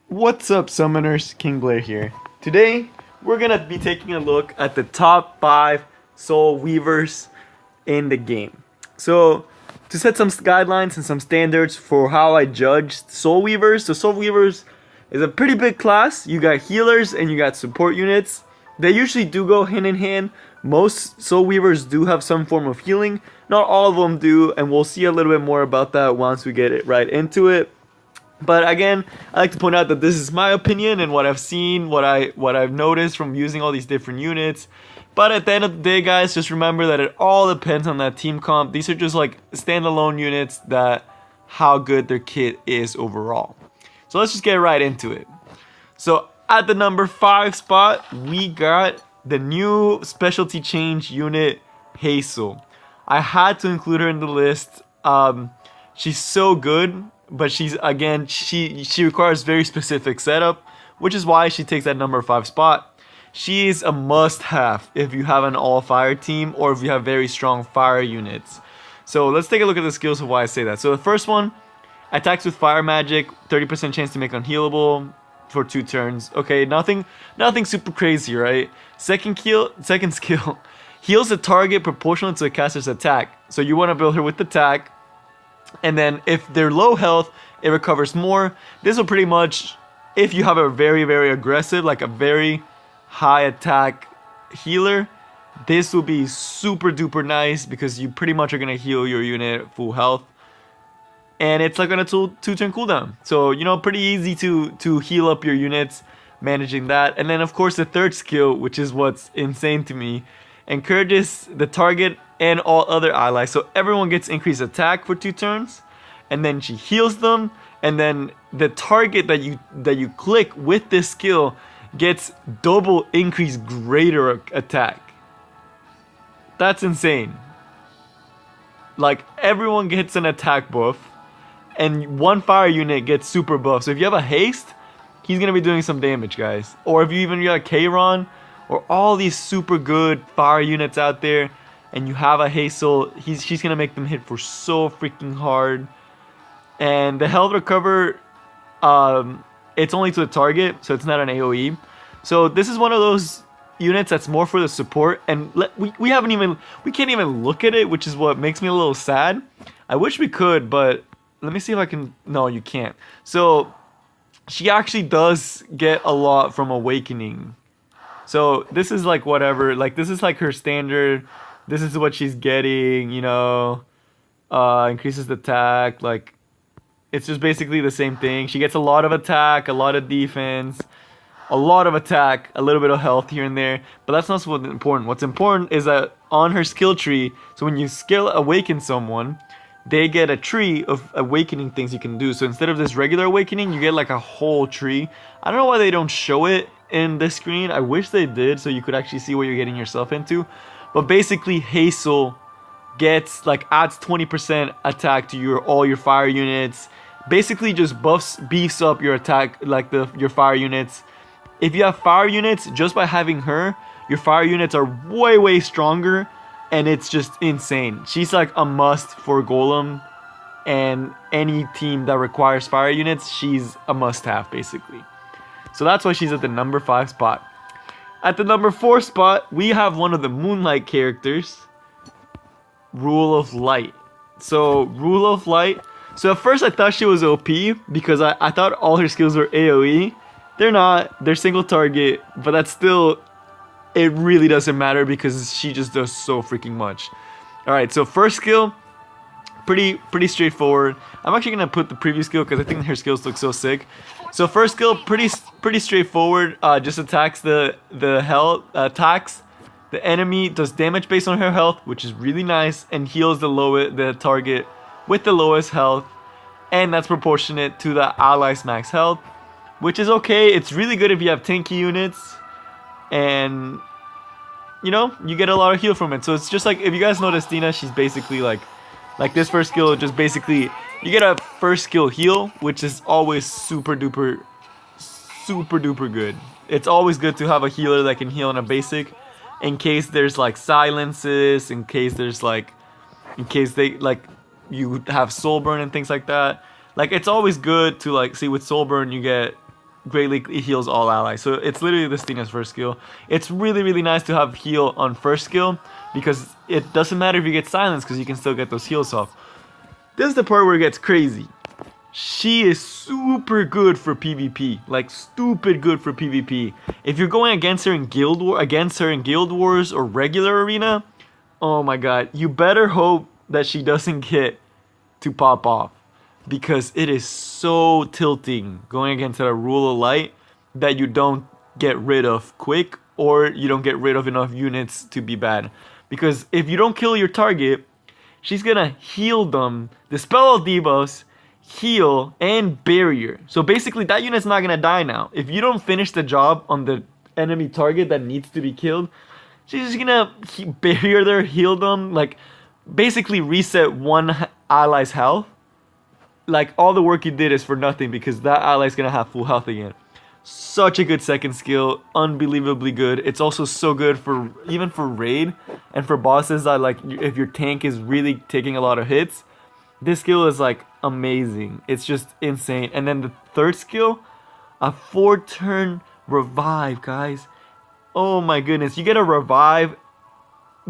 What's up, summoners? King Blair here. Today, we're gonna be taking a look at the top 5 soul weavers in the game. So, to set some guidelines and some standards for how I judge soul weavers. So, soul weavers is a pretty big class. You got healers and you got support units. They usually do go hand in hand. Most soul weavers do have some form of healing. Not all of them do, and we'll see a little bit more about that once we get it right into it. But again, I like to point out that this is my opinion and what I've seen, what I've noticed from using all these different units. But at the end of the day, guys, just remember that it all depends on that team comp. These are just like standalone units that how good their kit is overall. So let's just get right into it. So at the number 5 spot, we got the new specialty change unit, Hazel. I had to include her in the list. She's so good. But she's, again, she requires very specific setup, which is why she takes that number 5 spot. She is a must-have if you have an all-fire team or if you have very strong fire units. So let's take a look at the skills of why I say that. So the first one, attacks with fire magic, 30% chance to make unhealable for 2 turns. Okay, nothing super crazy, right? Second skill, heals the target proportional to the caster's attack. So you want to build her with attack. And then if they're low health, it recovers more. This will pretty much, if you have a very, very aggressive, like a very high attack healer, this will be super duper nice because you pretty much are going to heal your unit full health. And it's like on a 2-turn cooldown. So, you know, pretty easy to heal up your units, managing that. And then, of course, the third skill, which is what's insane to me, encourages the target and all other allies, so everyone gets increased attack for 2 turns, and then she heals them, and then the target that you click with this skill gets double increased greater attack. That's insane. Like, everyone gets an attack buff, and one fire unit gets super buff. So if you have a haste, he's gonna be doing some damage, guys. Or if you even got Kayron, or all these super good fire units out there, and you have a Hazel, she's gonna make them hit for so freaking hard. And the health recover, it's only to the target, so it's not an AoE. So this is one of those units that's more for the support, and we can't even look at it, which is what makes me a little sad. I wish we could, but let me see if I can. No, you can't. So she actually does get a lot from awakening. So this is like whatever, like this is like her standard. This is what she's getting, you know, increases the attack, like, it's just basically the same thing. She gets a lot of attack, a lot of defense, a lot of attack, a little bit of health here and there, but that's not what's important. What's important is that on her skill tree, so when you skill awaken someone, they get a tree of awakening things you can do. So instead of this regular awakening, you get like a whole tree. I don't know why they don't show it in this screen. I wish they did, so you could actually see what you're getting yourself into. But basically, Hazel gets, like, adds 20% attack to all your fire units. Basically, just beefs up your attack, like your fire units. If you have fire units, just by having her, your fire units are way, way stronger. And it's just insane. She's like a must for Golem. And any team that requires fire units, she's a must-have, basically. So that's why she's at the number 5 spot. At the number 4 spot, we have one of the Moonlight characters, Ruele of Light. So, Ruele of Light. So, at first I thought she was OP because I thought all her skills were AoE. They're not. They're single target. But that's still, it really doesn't matter because she just does so freaking much. Alright, so first skill, pretty straightforward. I'm actually going to put the previous skill because I think her skills look so sick. So first skill, pretty straightforward. Just attacks the health, attacks the enemy, does damage based on her health, which is really nice, and heals the target with the lowest health, and that's proportionate to the ally's max health, which is okay. It's really good if you have tanky units, and you know, you get a lot of heal from it. So it's just like, if you guys know Destina, she's basically like this first skill, just basically you get a first skill heal, which is always super duper good. It's always good to have a healer that can heal on a basic, in case there's like silences, in case you have soul burn and things like that. Like, it's always good to, like, see with soul burn you get greatly it heals all allies. So it's literally Destina's first skill. It's really, really nice to have heal on first skill because it doesn't matter if you get silenced because you can still get those heals off. This is the part where it gets crazy. She is super good for PvP, like stupid good for PvP. If you're going against her in Guild Wars or regular arena, oh my god, you better hope that she doesn't get to pop off, because it is so tilting going against a Ruele of Light that you don't get rid of quick, or you don't get rid of enough units to be bad. Because if you don't kill your target, she's gonna heal them, dispel all debuffs, heal, and barrier. So basically that unit's not gonna die now. If you don't finish the job on the enemy target that needs to be killed, she's just gonna barrier there, heal them, like basically reset one ally's health. Like all the work you did is for nothing because that ally's gonna have full health again. Such a good second skill, unbelievably good. It's also so good for even for raid and for bosses that like if your tank is really taking a lot of hits. This skill is like amazing. It's just insane. And then the third skill, a 4-turn revive, guys. Oh my goodness, you get a revive,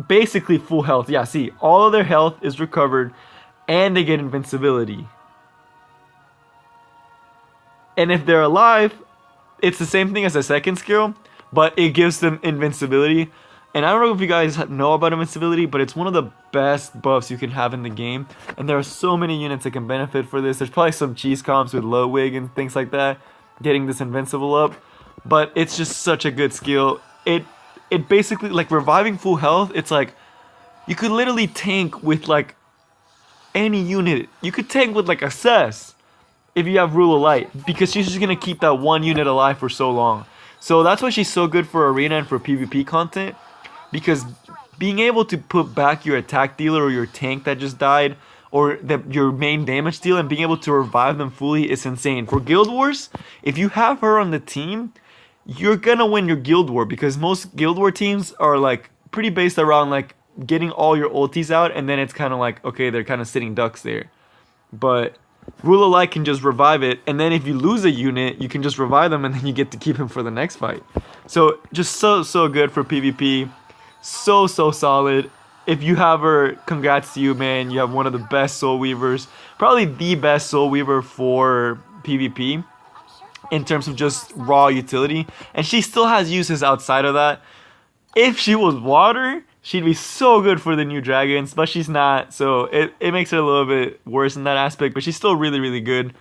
basically full health. Yeah, see, all of their health is recovered and they get invincibility. And if they're alive, it's the same thing as a second skill, but it gives them invincibility. And I don't know if you guys know about invincibility, but it's one of the best buffs you can have in the game. And there are so many units that can benefit for this. There's probably some cheese comps with Ludwig and things like that, getting this invincible up. But it's just such a good skill. It basically, like reviving full health, it's like, you could literally tank with like any unit. You could tank with like a Cess if you have Ruele of Light, because she's just going to keep that one unit alive for so long. So that's why she's so good for arena and for PvP content. Because being able to put back your attack dealer or your tank that just died, or your main damage dealer, and being able to revive them fully is insane. For Guild Wars, if you have her on the team, you're gonna win your Guild War, because most Guild War teams are like pretty based around like getting all your ultis out, and then it's kind of like, okay, they're kind of sitting ducks there. But Ruele of Light can just revive it, and then if you lose a unit, you can just revive them, and then you get to keep him for the next fight. So just so good for PvP. So solid. If you have her, congrats to you, man. You have one of the best Soul Weavers, probably the best Soul Weaver for PvP in terms of just raw utility. And she still has uses outside of that. If she was water, she'd be so good for the new dragons, but she's not, so it makes it a little bit worse in that aspect. But she's still really good.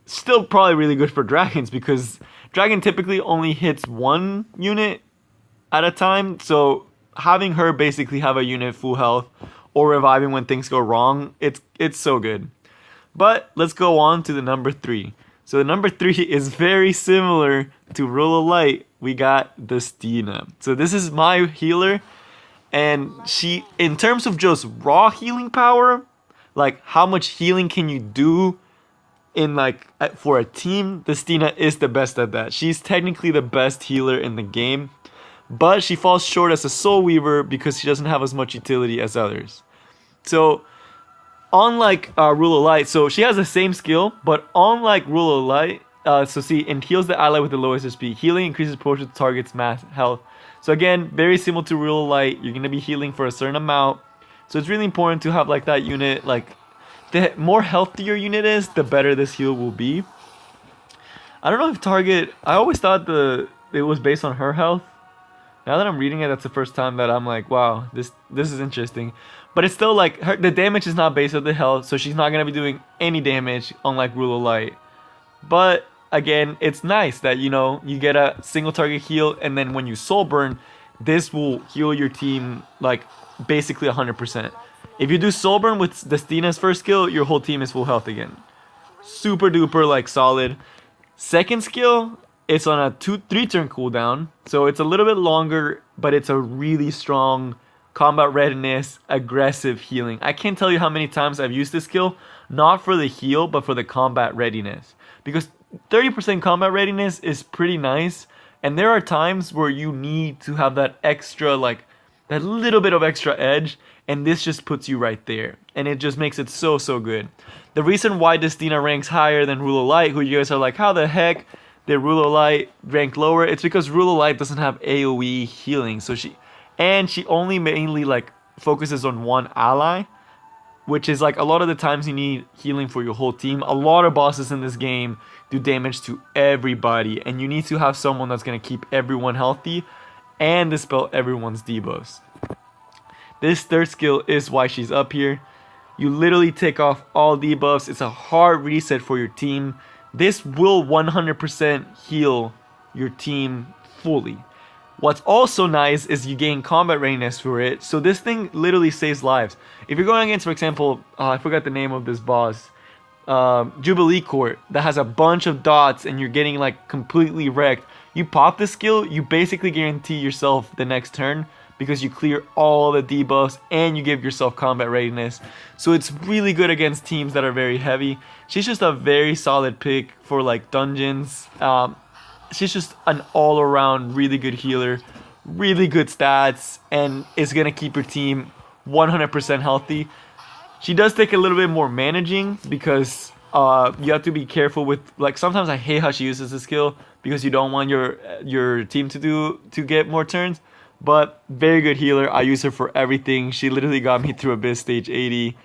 Still probably really good for dragons, because dragon typically only hits one unit at a time, so having her basically have a unit full health or reviving when things go wrong, it's so good. But let's go on to the number 3. So the number 3 is very similar to Ruele of Light. We got Destina. So this is my healer, and she, in terms of just raw healing power, like how much healing can you do in like for a team, Destina is the best at that. She's technically the best healer in the game. But she falls short as a Soul Weaver because she doesn't have as much utility as others. So, unlike Ruele of Light, so she has the same skill, but unlike Ruele of Light, so see, it heals the ally with the lowest HP. Healing increases proportion to target's mass health. So again, very similar to Ruele of Light, you're going to be healing for a certain amount. So it's really important to have like that unit, like the more healthy your unit is, the better this heal will be. I don't know if target, I always thought it was based on her health. Now that I'm reading it, that's the first time that I'm like, wow, this is interesting. But it's still like, the damage is not based on the health, so she's not going to be doing any damage, unlike Ruele of Light. But, again, it's nice that, you know, you get a single target heal, and then when you soul burn, this will heal your team, like, basically 100%. If you do soul burn with Destina's first skill, your whole team is full health again. Super duper, like, solid. Second skill, it's on a 3-turn cooldown, so it's a little bit longer, but it's a really strong combat readiness, aggressive healing. I can't tell you how many times I've used this skill, not for the heal, but for the combat readiness. Because 30% combat readiness is pretty nice, and there are times where you need to have that extra, like, that little bit of extra edge, and this just puts you right there. And it just makes it so good. The reason why Destina ranks higher than Ruele of Light, who you guys are like, how the heck the Ruele of Light rank lower, it's because Ruele of Light doesn't have AoE healing. So she only mainly like focuses on one ally, which is like a lot of the times you need healing for your whole team. A lot of bosses in this game do damage to everybody, and you need to have someone that's going to keep everyone healthy and dispel everyone's debuffs. This third skill is why she's up here. You literally take off all debuffs. It's a hard reset for your team. This will 100% heal your team fully. What's also nice is you gain combat readiness for it. So this thing literally saves lives. If you're going against, for example, I forgot the name of this boss, Jubilee Court, that has a bunch of dots and you're getting like completely wrecked. You pop this skill, you basically guarantee yourself the next turn because you clear all the debuffs and you give yourself combat readiness. So it's really good against teams that are very heavy. She's just a very solid pick for like dungeons. She's just an all-around really good healer, really good stats, and is going to keep your team 100% healthy. She does take a little bit more managing because you have to be careful with, like, sometimes I hate how she uses the skill because you don't want your team to get more turns. But very good healer. I use her for everything. She literally got me through Abyss stage 80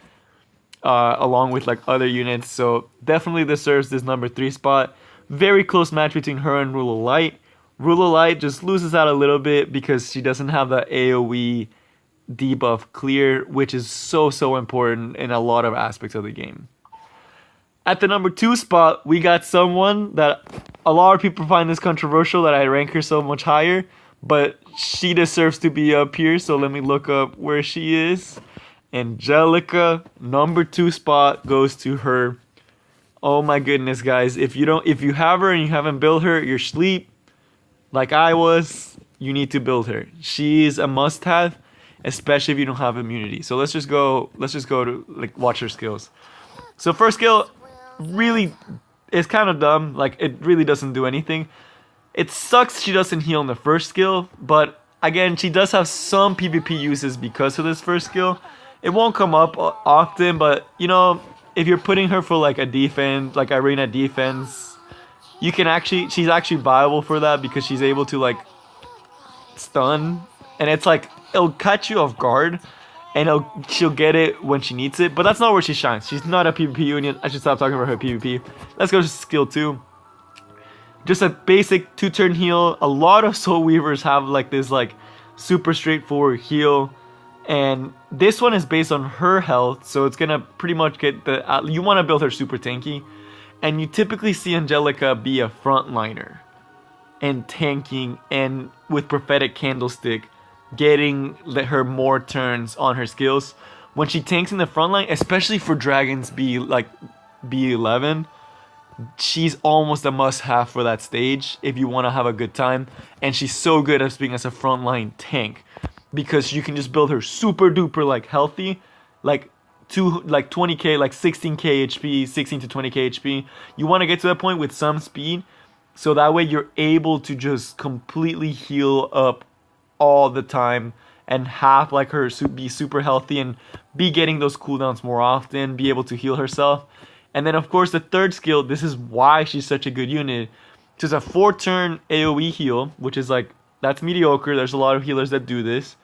along with like other units. So definitely deserves this number 3 spot. Very close match between her and Ruele of Light. Ruele of Light just loses out a little bit because she doesn't have the AoE debuff clear, which is so important in a lot of aspects of the game. At the number 2 spot, we got someone that a lot of people find this controversial that I rank her so much higher, but she deserves to be up here, so let me look up where she is. Angelica, number 2 spot goes to her. Oh my goodness, guys, if you have her and you haven't built her, you're asleep. Like I was, you need to build her. She's a must-have, especially if you don't have immunity. So let's just go to like watch her skills. So first skill really is kind of dumb, like it really doesn't do anything. It sucks she doesn't heal in the first skill, but again, she does have some PvP uses because of this first skill. It won't come up often, but you know, if you're putting her for like a defense, like arena defense, you can she's actually viable for that because she's able to like stun, and it's like it'll catch you off guard, and she'll get it when she needs it. But that's not where she shines. She's not a PvP unit. I should stop talking about her PvP. Let's go to skill 2. Just a basic 2-turn heal. A lot of Soul Weavers have like this like super straightforward heal, and this one is based on her health, so it's gonna pretty much get the you want to build her super tanky, and you typically see Angelica be a frontliner and tanking, and with Prophetic Candlestick getting her more turns on her skills. When she tanks in the front line, especially for dragons B11, she's almost a must-have for that stage if you want to have a good time. And she's so good at being as a frontline tank because you can just build her super duper like healthy, like 20k, like 16k HP, 16 to 20k HP. You want to get to that point with some speed, so that way you're able to just completely heal up all the time and have like her be super healthy and be getting those cooldowns more often, be able to heal herself. And then of course the third skill, this is why she's such a good unit. She's a 4-turn AoE heal, which is like, that's mediocre. There's a lot of healers that do this.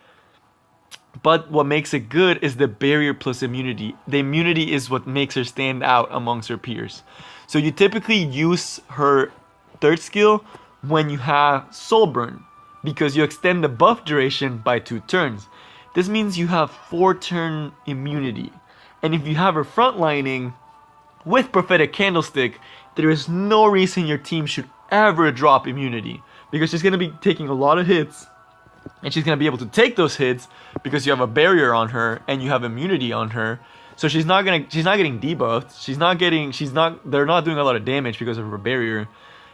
But what makes it good is the barrier plus immunity. The immunity is what makes her stand out amongst her peers. So you typically use her third skill when you have Soul Burn, because you extend the buff duration by 2 turns. This means you have 4-turn immunity. And if you have her frontlining with Prophetic Candlestick, there is no reason your team should ever drop immunity, because she's going to be taking a lot of hits, and she's going to be able to take those hits because you have a barrier on her and you have immunity on her. So she's not getting debuffed. They're not doing a lot of damage because of her barrier.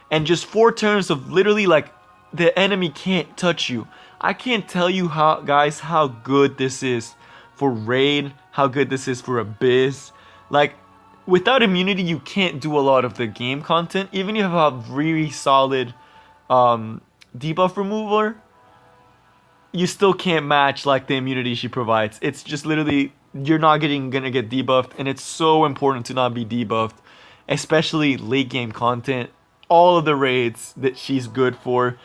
And just 4 turns of literally like the enemy can't touch you. I can't tell you how good this is for Raid, how good this is for Abyss. Like, without immunity, you can't do a lot of the game content. Even if you have a really solid debuff remover, you still can't match like the immunity she provides. It's just literally, you're not gonna get debuffed, and it's so important to not be debuffed, especially late game content. all of the raids that she's good for.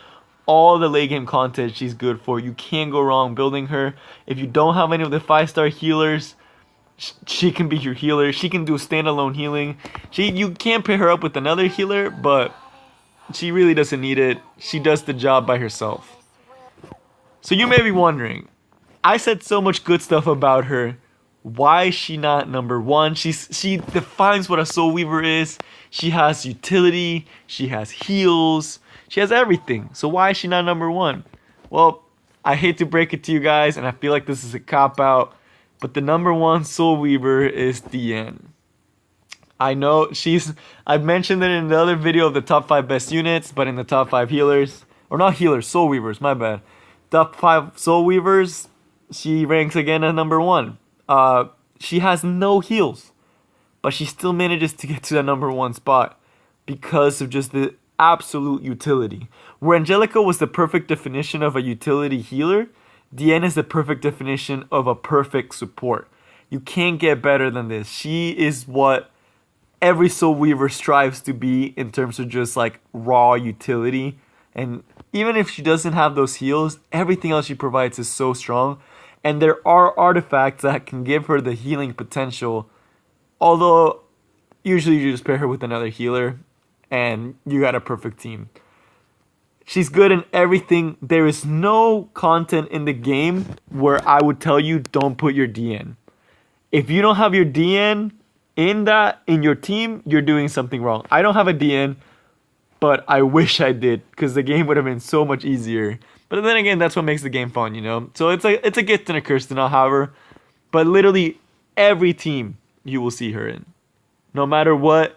All the late game content she's good for. You can't go wrong building her. If you don't have any of the 5-star healers, she can be your healer. She can do standalone healing. You can't pair her up with another healer, but she really doesn't need it. She does the job by herself. So you may be wondering, I said so much good stuff about her. Why is she not number one? She defines what a Soul Weaver is. She has utility. She has heals. She has everything. So why is she not number one? Well, I hate to break it to you guys, and I feel like this is a cop-out, but the number one Soul Weaver is Diene. I know I've mentioned it in the other video of the top 5 best units, but in the top 5 healers, or not healers, Soul Weavers, my bad. Top 5 Soul Weavers, she ranks again at number one. She has no heals, but she still manages to get to the number one spot because of just the absolute utility. Where Angelica was the perfect definition of a utility healer, Diene is the perfect definition of a perfect support. You can't get better than this. She is what every Soul Weaver strives to be in terms of just like raw utility. And even if she doesn't have those heals, everything else she provides is so strong. And there are artifacts that can give her the healing potential. Although, usually you just pair her with another healer and you got a perfect team. She's good in everything. There is no content in the game where I would tell you don't put your Diene. If you don't have your Diene in your team, you're doing something wrong. I don't have a Diene, but I wish I did because the game would have been so much easier. But then again, that's what makes the game fun, you know? So it's a gift and a curse to not have her. But literally every team you will see her in. No matter what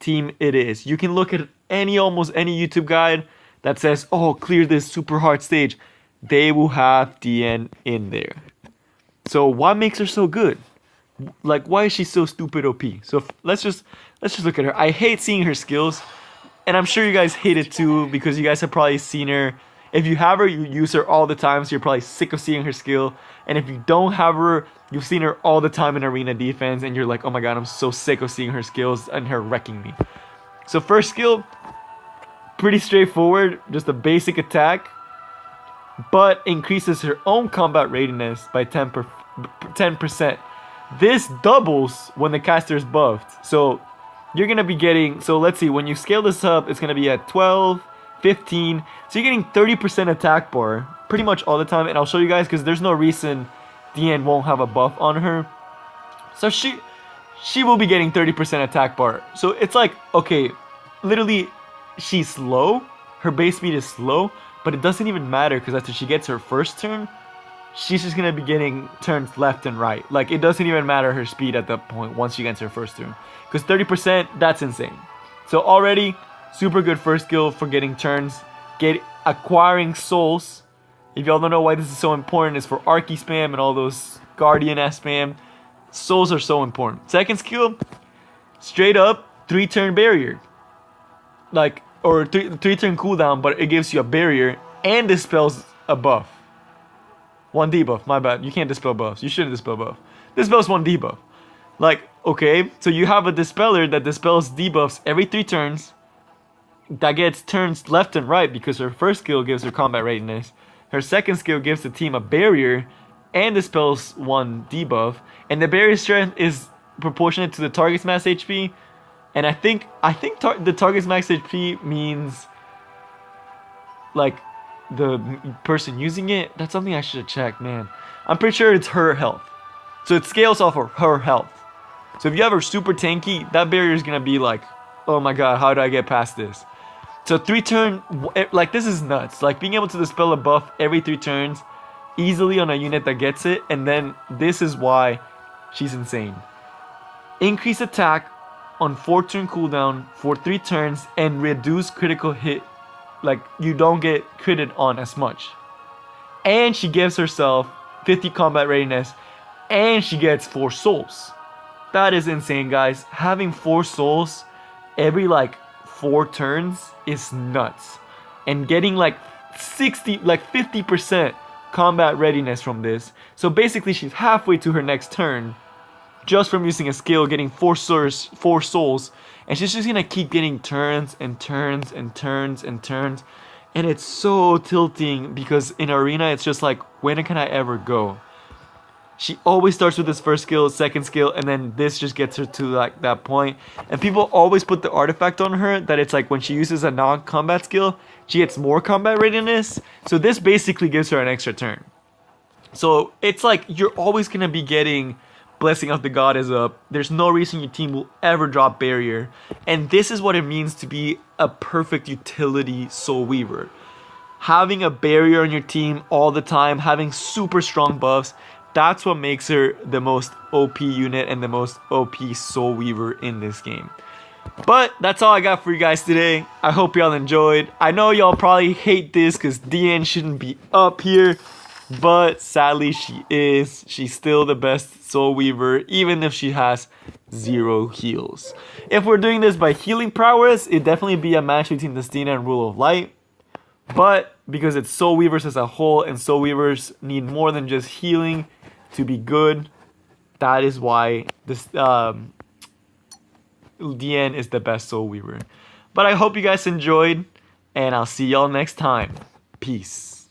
team it is. You can look at almost any YouTube guide that says, oh, clear this super hard stage. They will have Diene in there. So what makes her so good? Like, why is she so stupid OP? So let's just look at her. I hate seeing her skills. And I'm sure you guys hate it too because you guys have probably seen her. If you have her, you use her all the time, so you're probably sick of seeing her skill. And if you don't have her, you've seen her all the time in arena defense, and you're like, oh my god, I'm so sick of seeing her skills and her wrecking me. So first skill, pretty straightforward, just a basic attack, but increases her own combat readiness by 10%. This doubles when the caster is buffed. So you're going to be getting, so let's see, when you scale this up, it's going to be at 12, 15, so you're getting 30% attack bar pretty much all the time. And I'll show you guys because there's no reason Diene won't have a buff on her. So she will be getting 30% attack bar. So it's like, okay, literally she's slow, her base speed is slow, but it doesn't even matter because after she gets her first turn, she's just gonna be getting turns left and right. Like, it doesn't even matter her speed at that point once she gets her first turn, because 30%, that's insane. So already super good first skill for getting turns. Acquiring souls. If y'all don't know why this is so important, is for Archie spam and all those Guardian S spam. Souls are so important. Second skill, straight up 3-turn barrier. Like, or 3-turn cooldown, but it gives you a barrier and dispels a buff. 1 debuff, my bad. You can't dispel buffs. You shouldn't dispel buff. Dispels 1 debuff. Like, okay, so you have a dispeller that dispels debuffs every 3 turns. That gets turns left and right because her first skill gives her combat readiness. Her second skill gives the team a barrier and dispels 1 debuff. And the barrier strength is proportionate to the target's max HP. And I think the target's max HP means like the person using it. That's something I should have checked, man. I'm pretty sure it's her health. So it scales off of her health. So if you have her super tanky, that barrier is going to be like, oh my god, how do I get past this? So 3-turn, like, this is nuts. Like, being able to dispel a buff every 3 turns easily on a unit that gets it. And then this is why she's insane. Increase attack on 4-turn cooldown for 3 turns and reduce critical hit. Like, you don't get critted on as much. And she gives herself 50 combat readiness. And she gets 4 souls. That is insane, guys. Having 4 souls every, like, 4 turns is nuts. And getting, like, 50% combat readiness from this. So basically, she's halfway to her next turn. just from using a skill, getting 4 souls, and she's just gonna keep getting turns and turns and turns and turns, and it's so tilting because in arena it's just like, when can I ever go? She always starts with this first skill, second skill, and then this just gets her to like that point. And people always put the artifact on her that it's like when she uses a non-combat skill, she gets more combat readiness. So this basically gives her an extra turn. So it's like you're always gonna be getting Blessing of the Goddess up. There's no reason your team will ever drop barrier. And this is what it means to be a perfect utility Soul Weaver. Having a barrier on your team all the time, having super strong buffs, that's what makes her the most OP unit and the most OP Soul Weaver in this game. But that's all I got for you guys today. I hope y'all enjoyed. I know y'all probably hate this because Diene shouldn't be up here, but sadly she is. She's still the best Soul Weaver, even if she has 0 heals. If we're doing this by healing prowess, it'd definitely be a match between Destina and Ruele of Light. But because it's Soul Weavers as a whole, and Soul Weavers need more than just healing to be good, that is why this Diene is the best Soul Weaver. But I hope you guys enjoyed, and I'll see y'all next time. Peace.